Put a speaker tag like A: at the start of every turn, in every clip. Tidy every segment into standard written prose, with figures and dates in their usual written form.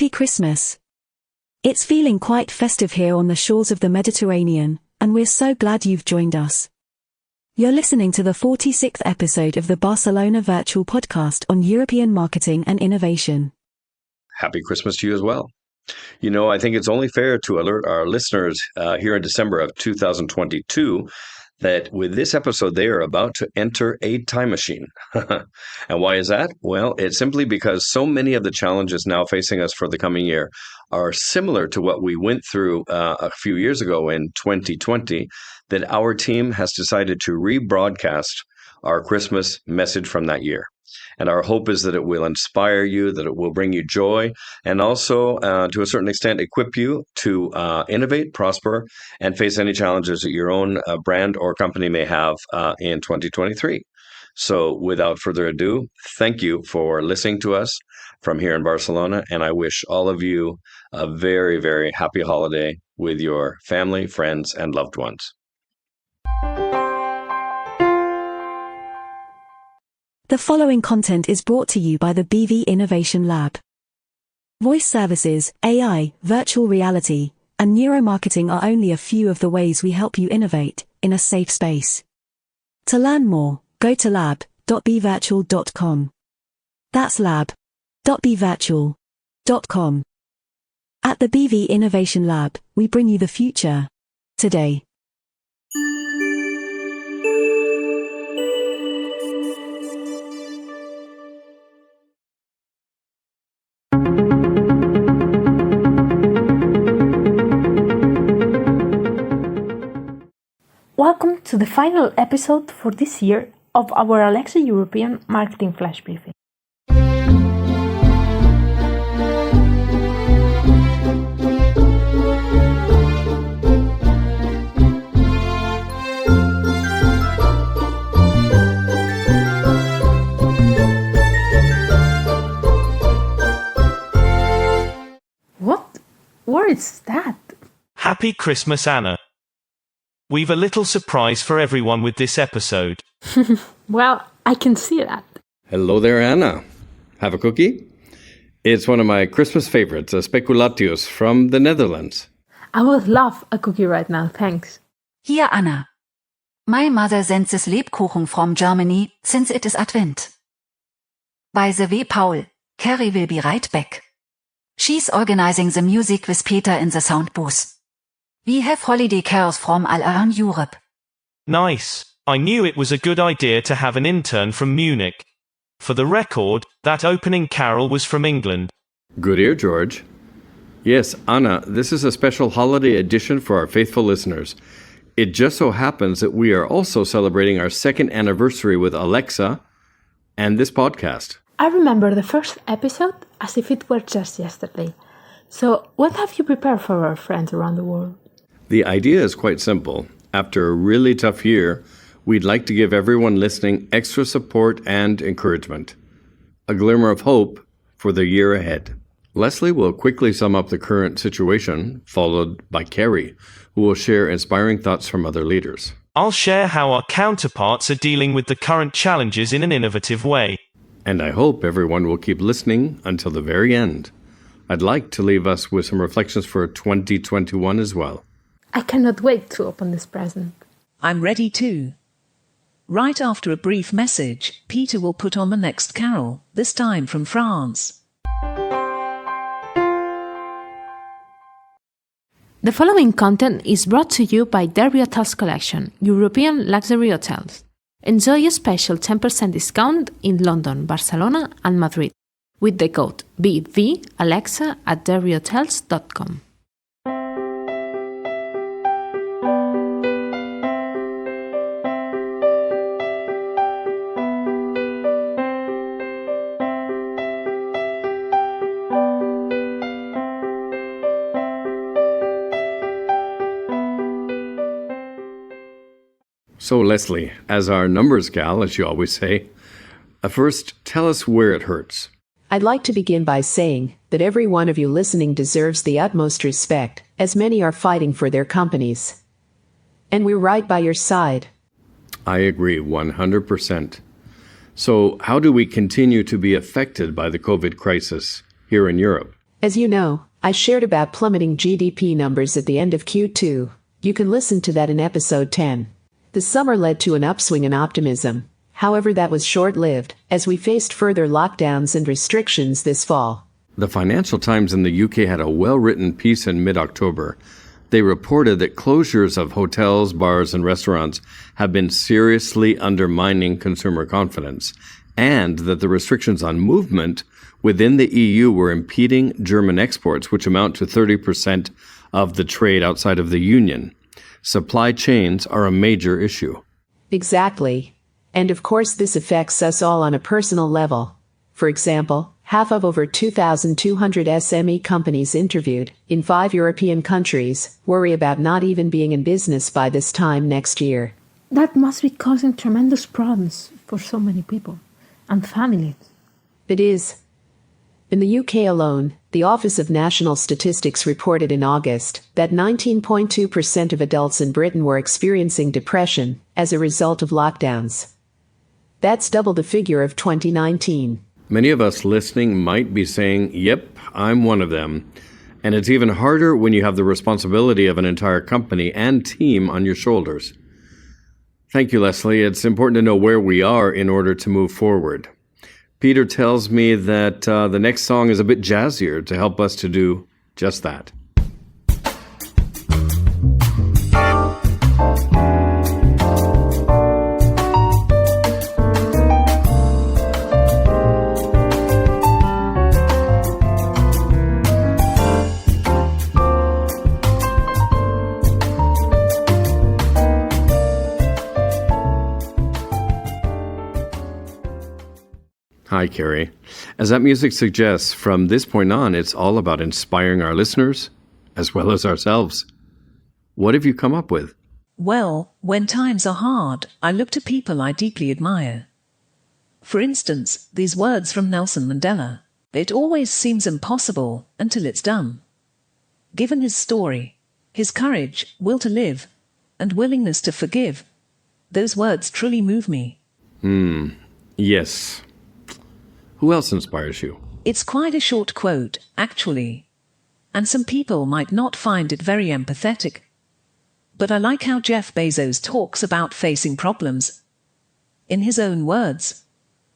A: Happy Christmas. It's feeling quite festive here on the shores of the Mediterranean, and we're so glad you've joined us. You're listening to the 46th episode of the Barcelona Virtual Podcast on European marketing and innovation.
B: Happy Christmas to you as well. You know, I think it's only fair to alert our listeners here in December of 2022 that with this episode, they are about to enter a time machine. And why is that? Well, it's simply because so many of the challenges now facing us for the coming year are similar to what we went through a few years ago in 2020, that our team has decided to rebroadcast our Christmas message from that year. And our hope is that it will inspire you, that it will bring you joy, and also, to a certain extent, equip you to innovate, prosper, and face any challenges that your own brand or company may have in 2023. So without further ado, thank you for listening to us from here in Barcelona, and I wish all of you a very, very happy holiday with your family, friends, and loved ones.
A: The following content is brought to you by the BV Innovation Lab. Voice services, AI, virtual reality, and neuromarketing are only a few of the ways we help you innovate in a safe space. To learn more, go to lab.bvirtual.com. That's lab.bvirtual.com. At the BV Innovation Lab, we bring you the future today.
C: Welcome to the final episode for this year of our Alexa European Marketing Flash Briefing. What? Where is that?
D: Happy Christmas, Anna. We've a little surprise for everyone with this episode.
C: Well, I can see that.
B: Hello there, Anna. Have a cookie? It's one of my Christmas favorites, a speculatius from the Netherlands.
C: I would love a cookie right now, thanks.
E: Here, Anna. My mother sends this Lebkuchen from Germany since it is Advent. By the way, Paul, Carrie will be right back. She's organizing the music with Peter in the sound booth. We have holiday carols from all around Europe.
D: Nice. I knew it was a good idea to have an intern from Munich. For the record, that opening carol was from England.
B: Good ear, George. Yes, Anna, this is a special holiday edition for our faithful listeners. It just so happens that we are also celebrating our second anniversary with Alexa and this podcast.
C: I remember the first episode as if it were just yesterday. So, what have you prepared for our friends around the world?
B: The idea is quite simple. After a really tough year, we'd like to give everyone listening extra support and encouragement. A glimmer of hope for the year ahead. Leslie will quickly sum up the current situation, followed by Carrie, who will share inspiring thoughts from other leaders.
D: I'll share how our counterparts are dealing with the current challenges in an innovative way.
B: And I hope everyone will keep listening until the very end. I'd like to leave us with some reflections for 2021 as well.
C: I cannot wait to open this present.
F: I'm ready too. Right after a brief message, Peter will put on the next carol, this time from France.
C: The following content is brought to you by Derby Hotels Collection, European Luxury Hotels. Enjoy a special 10% discount in London, Barcelona and Madrid with the code BVAlexa at derbyhotels.com.
B: So, Leslie, as our numbers gal, as you always say, first tell us where it hurts.
G: I'd like to begin by saying that every one of you listening deserves the utmost respect, as many are fighting for their companies. And we're right by your side.
B: I agree 100%. So how do we continue to be affected by the COVID crisis here in Europe?
G: As you know, I shared about plummeting GDP numbers at the end of Q2. You can listen to that in episode 10. The summer led to an upswing in optimism. However, that was short-lived, as we faced further lockdowns and restrictions this fall.
B: The Financial Times in the UK had a well-written piece in mid-October. They reported that closures of hotels, bars, and restaurants have been seriously undermining consumer confidence, and that the restrictions on movement within the EU were impeding German exports, which amount to 30% of the trade outside of the Union. Supply chains are a major issue.
G: Exactly. And of course this affects us all on a personal level. For example, half of over 2,200 SME companies interviewed in 5 European countries worry about not even being in business by this time next year.
C: That must be causing tremendous problems for so many people and families.
G: It is. In the UK alone, the Office of National Statistics reported in August that 19.2% of adults in Britain were experiencing depression as a result of lockdowns. That's double the figure of 2019.
B: Many of us listening might be saying, yep, I'm one of them. And it's even harder when you have the responsibility of an entire company and team on your shoulders. Thank you, Leslie. It's important to know where we are in order to move forward. Peter tells me that the next song is a bit jazzier to help us to do just that. Hi, Carrie. As that music suggests, from this point on, it's all about inspiring our listeners as well as ourselves. What have you come up with?
F: Well, when times are hard, I look to people I deeply admire. For instance, these words from Nelson Mandela: "It always seems impossible until it's done." Given his story, his courage, will to live, and willingness to forgive, those words truly move me.
B: Yes. Who else inspires you?
F: It's quite a short quote, actually, and some people might not find it very empathetic. But I like how Jeff Bezos talks about facing problems. In his own words,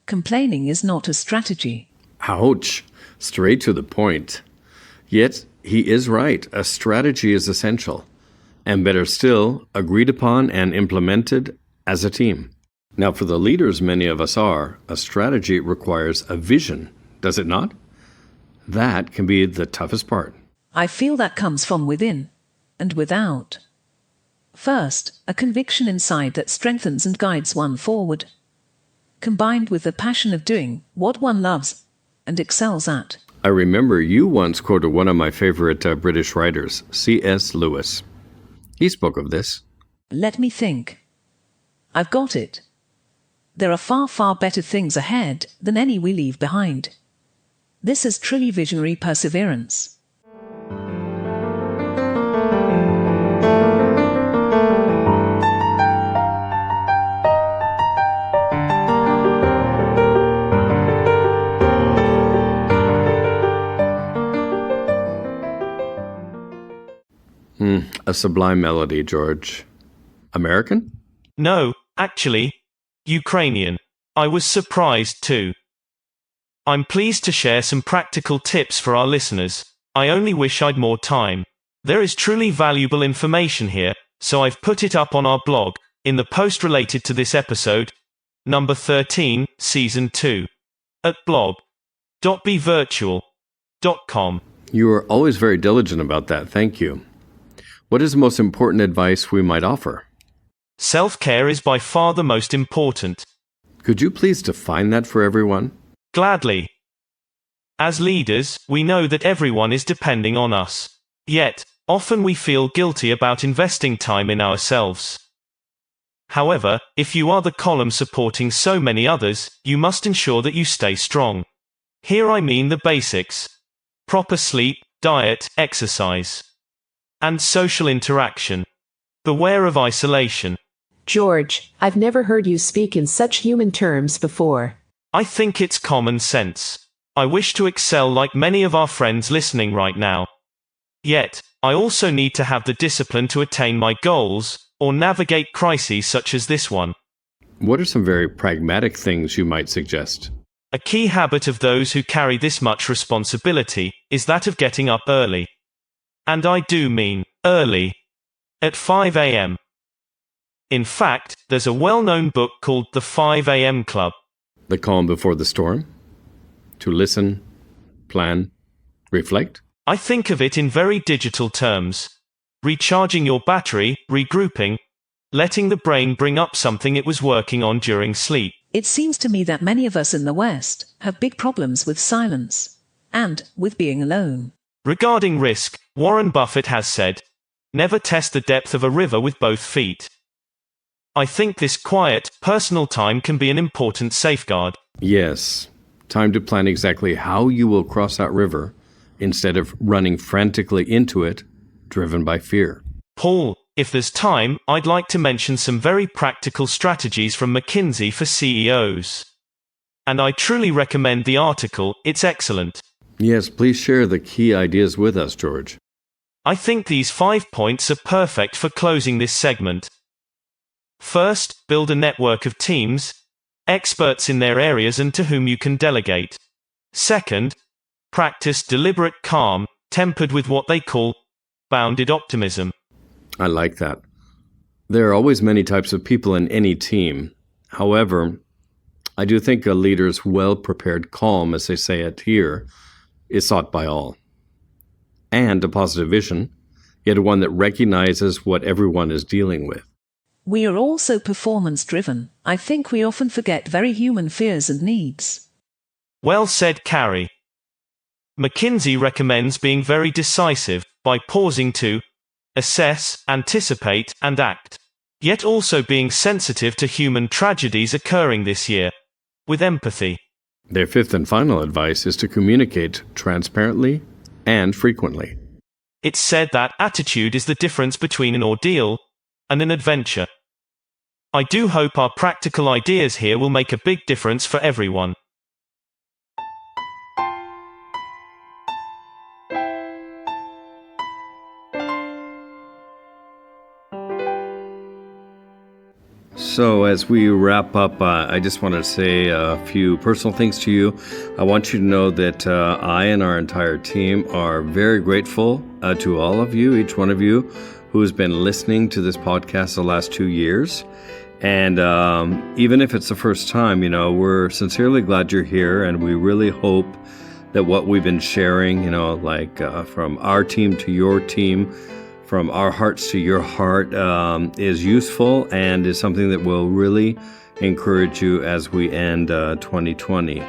F: complaining is not a strategy.
B: Ouch. Straight to the point. Yet, he is right. A strategy is essential. And better still, agreed upon and implemented as a team. Now, for the leaders many of us are, a strategy requires a vision, does it not? That can be the toughest part.
F: I feel that comes from within and without. First, a conviction inside that strengthens and guides one forward, combined with the passion of doing what one loves and excels at.
B: I remember you once quoted one of my favorite British writers, C.S. Lewis. He spoke of this.
F: Let me think. I've got it. There are far, far better things ahead than any we leave behind. This is truly visionary perseverance.
B: A sublime melody, George. American?
D: No, actually, Ukrainian. I was surprised too. I'm pleased to share some practical tips for our listeners. I only wish I'd more time. There is truly valuable information here, so I've put it up on our blog, in the post related to this episode, number 13, season 2, at blog.bevirtual.com.
B: You are always very diligent about that. Thank you. What is the most important advice we might offer?
D: Self-care is by far the most important.
B: Could you please define that for everyone?
D: Gladly. As leaders, we know that everyone is depending on us. Yet, often we feel guilty about investing time in ourselves. However, if you are the column supporting so many others, you must ensure that you stay strong. Here I mean the basics: proper sleep, diet, exercise, and social interaction. Beware of isolation.
G: George, I've never heard you speak in such human terms before.
D: I think it's common sense. I wish to excel like many of our friends listening right now. Yet, I also need to have the discipline to attain my goals, or navigate crises such as this one.
B: What are some very pragmatic things you might suggest?
D: A key habit of those who carry this much responsibility is that of getting up early. And I do mean early. At 5 a.m. In fact, there's a well-known book called The 5 a.m. Club.
B: The calm before the storm? To listen, plan, reflect?
D: I think of it in very digital terms. Recharging your battery, regrouping, letting the brain bring up something it was working on during sleep.
F: It seems to me that many of us in the West have big problems with silence and with being alone.
D: Regarding risk, Warren Buffett has said, "Never test the depth of a river with both feet." I think this quiet, personal time can be an important safeguard.
B: Yes. Time to plan exactly how you will cross that river instead of running frantically into it, driven by fear.
D: Paul, if there's time, I'd like to mention some very practical strategies from McKinsey for CEOs. And I truly recommend the article, it's excellent.
B: Yes, please share the key ideas with us, George.
D: I think these 5 points are perfect for closing this segment. First, build a network of teams, experts in their areas and to whom you can delegate. Second, practice deliberate calm, tempered with what they call bounded optimism.
B: I like that. There are always many types of people in any team. However, I do think a leader's well-prepared calm, as they say it here, is sought by all. And a positive vision, yet one that recognizes what everyone is dealing with.
F: We are also performance-driven. I think we often forget very human fears and needs.
D: Well said, Carrie. McKinsey recommends being very decisive by pausing to assess, anticipate, and act, yet also being sensitive to human tragedies occurring this year, with empathy.
B: Their fifth and final advice is to communicate transparently and frequently.
D: It's said that attitude is the difference between an ordeal and an adventure. I do hope our practical ideas here will make a big difference for everyone.
B: So as we wrap up, I just want to say a few personal things to you. I want you to know that I and our entire team are very grateful to all of you, each one of you, who has been listening to this podcast the last 2 years. And even if it's the first time, we're sincerely glad you're here, and we really hope that what we've been sharing, from our team to your team, from our hearts to your heart, is useful and is something that will really encourage you as we end 2020.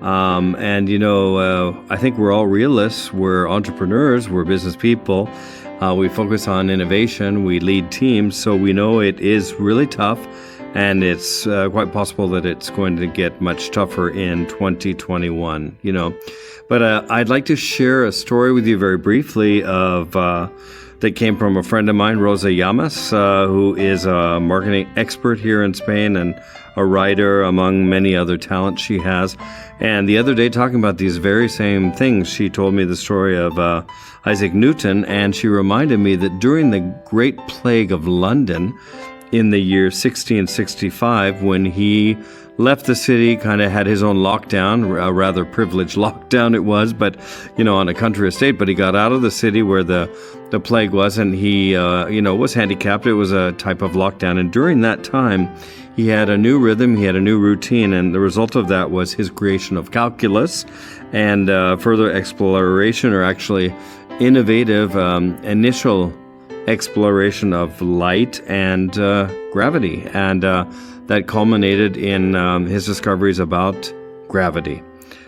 B: I think we're all realists, we're entrepreneurs, we're business people. We focus on innovation, we lead teams, so we know it is really tough, and it's quite possible that it's going to get much tougher in 2021, But I'd like to share a story with you very briefly that came from a friend of mine, Rosa Llamas, who is a marketing expert here in Spain and a writer among many other talents she has. And the other day, talking about these very same things, she told me the story of Isaac Newton, and she reminded me that during the Great Plague of London in the year 1665, when he left the city, kind of had his own lockdown, a rather privileged lockdown it was, but, on a country estate, but he got out of the city where the plague was, and he, was handicapped. It was a type of lockdown. And during that time, he had a new rhythm, he had a new routine, and the result of that was his creation of calculus and further exploration, or actually innovative initial exploration of light and gravity. And that culminated in his discoveries about gravity.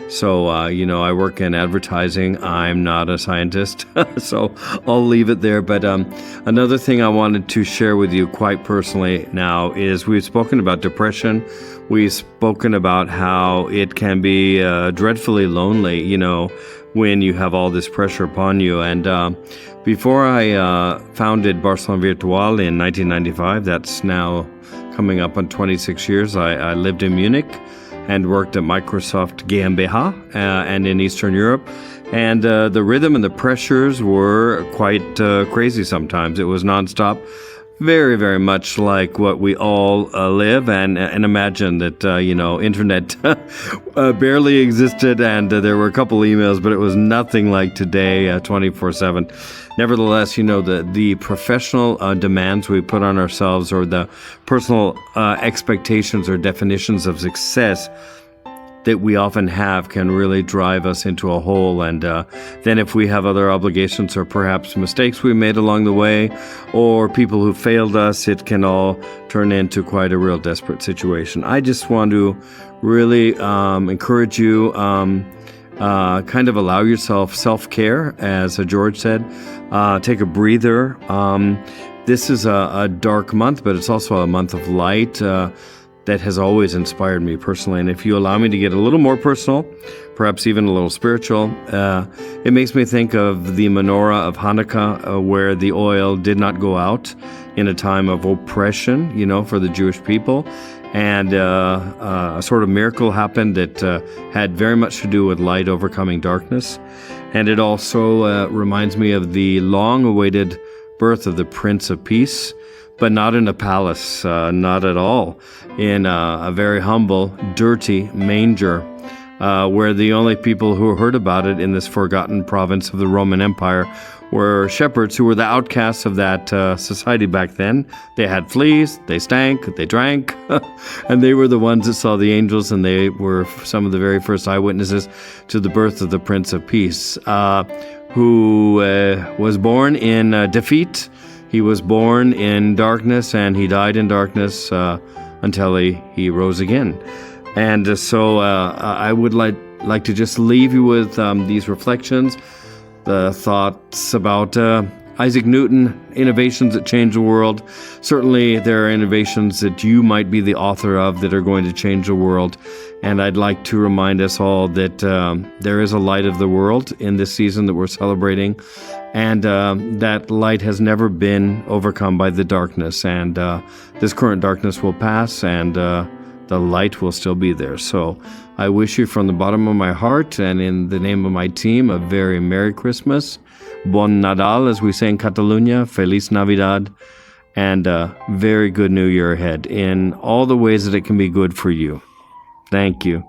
B: So, I work in advertising. I'm not a scientist, so I'll leave it there. But another thing I wanted to share with you quite personally now is we've spoken about depression. We've spoken about how it can be dreadfully lonely, when you have all this pressure upon you. And before I founded Barcelona Virtual in 1995, that's now coming up on 26 years, I lived in Munich. and worked at Microsoft GmbH and in Eastern Europe. And the rhythm and the pressures were quite crazy sometimes. It was nonstop. Very, very much like what we all live and imagine that, internet barely existed and there were a couple emails, but it was nothing like today, 24/7. Nevertheless, the professional demands we put on ourselves or the personal expectations or definitions of success that we often have can really drive us into a hole. And then if we have other obligations or perhaps mistakes we made along the way or people who failed us, it can all turn into quite a real desperate situation. I just want to really encourage you, kind of allow yourself self-care, as George said. Take a breather. This is a dark month, but it's also a month of light. That has always inspired me personally. And if you allow me to get a little more personal, perhaps even a little spiritual, it makes me think of the menorah of Hanukkah, where the oil did not go out in a time of oppression, for the Jewish people. And a sort of miracle happened that had very much to do with light overcoming darkness. And it also reminds me of the long-awaited birth of the Prince of Peace, but not in a palace, not at all. In a very humble, dirty manger, where the only people who heard about it in this forgotten province of the Roman Empire were shepherds who were the outcasts of that society back then. They had fleas, they stank, they drank, and they were the ones that saw the angels, and they were some of the very first eyewitnesses to the birth of the Prince of Peace, who was born in defeat. He was born in darkness, and he died in darkness until he rose again. And so I would like to just leave you with these reflections, the thoughts about Isaac Newton, innovations that change the world. Certainly there are innovations that you might be the author of that are going to change the world. And I'd like to remind us all that there is a light of the world in this season that we're celebrating. And that light has never been overcome by the darkness. And this current darkness will pass, and the light will still be there. So I wish you from the bottom of my heart and in the name of my team a very Merry Christmas. Bon Nadal, as we say in Catalonia. Feliz Navidad. And a very good New Year ahead in all the ways that it can be good for you. Thank you.